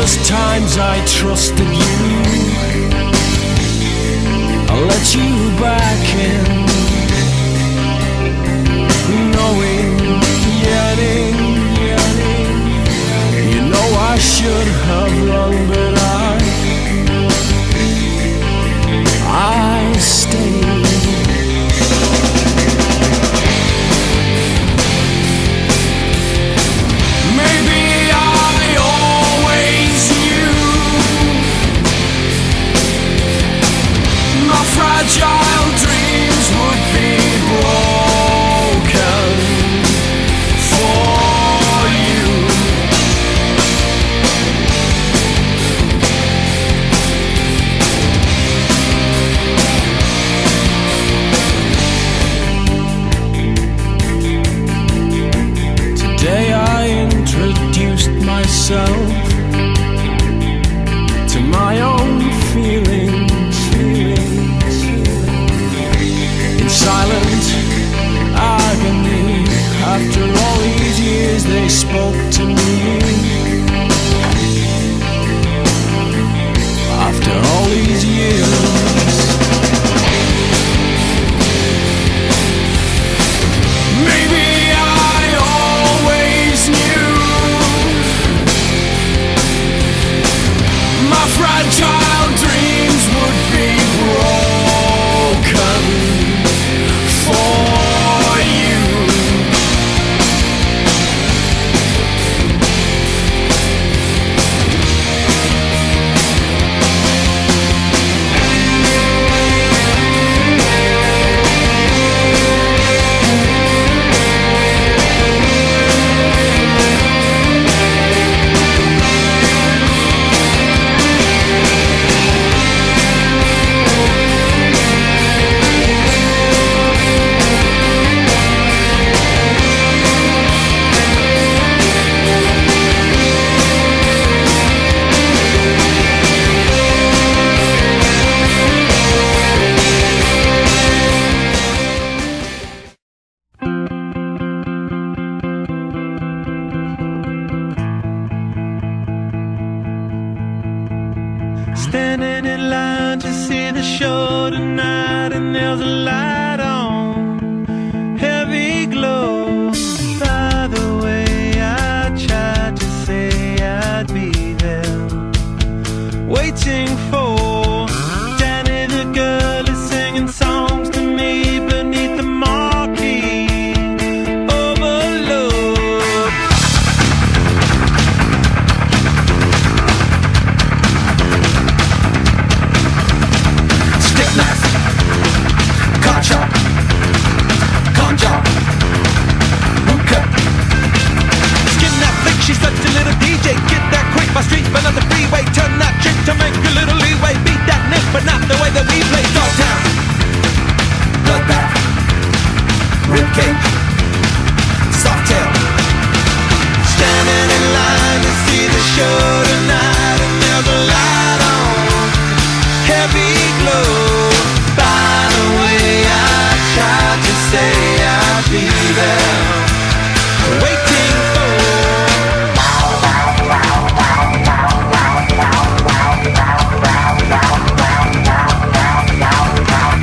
countless times I trusted you. I let you back in, knowing, yearning. You know I should have run, but I stayed. Fragile dreams would be broken for you. Today I introduced myself to my own feelings. Silent agony. After all these years they spoke to me. After all these years, maybe I always knew my fragile dreams would be broken for you. Standing in line to see the show tonight, and there's a light on, heavy glow. By the way, I tried to say I'd be there, waiting for Danny the girl is singing songs to me beneath the marquee. Overload. Stick knife, car chop, con job, hookah. Skin that flick, she's such a little DJ. Get that quick, my street, but on the freeway. Turn that trick to make a little leeway. Beat that nick, but not the way that we play. Dogtown, bloodbath, ribcage, soft tail. Standing in line to see the show tonight, and there's a light on, heavy glow. By the way, I tried to say I'd be there, waiting for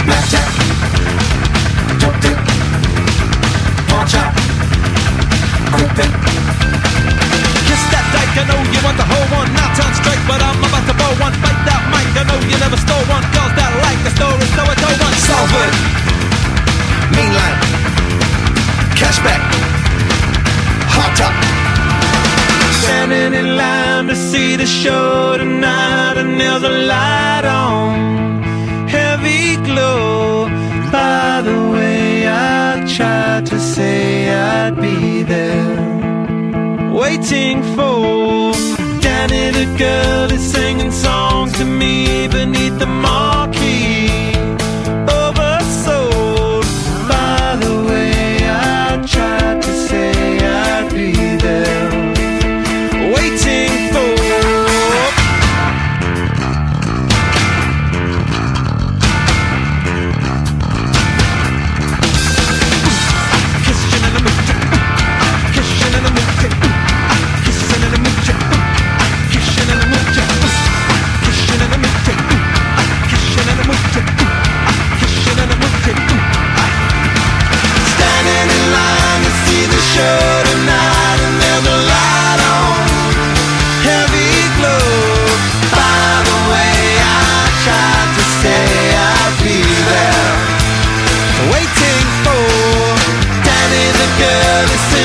blackjack, dope dick, pawn chop, quick pick. Kiss that dyke, I know you want the whole one. Now turn straight, but I'm about to blow one. Bite that mic, I know you never stole one. Cause that like the story, so I told one. Salford, mean line, cashback, hot top. Standing in line to see the show tonight, and there's a light on, heavy glow. By the way, I tried to say I'd be there, waiting for Danny the girl is singing songs to me beneath the marquee. Oversold. By the way, I tried to say I'd be there, waiting for kissing in the mooch, kissing in the mooch, kissing in the mooch, kissing in the mooch.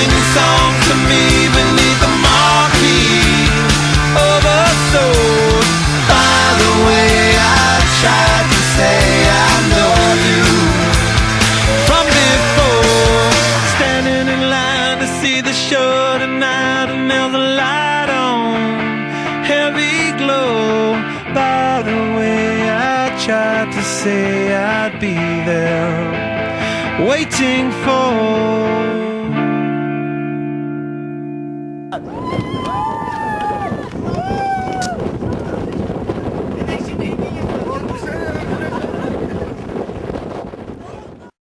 singing songs to me beneath the marquee of a sword. By the way, I tried to say I know you from before. Standing in line to see the show tonight, and there's a light on, heavy glow. By the way, I tried to say I'd be there, waiting for.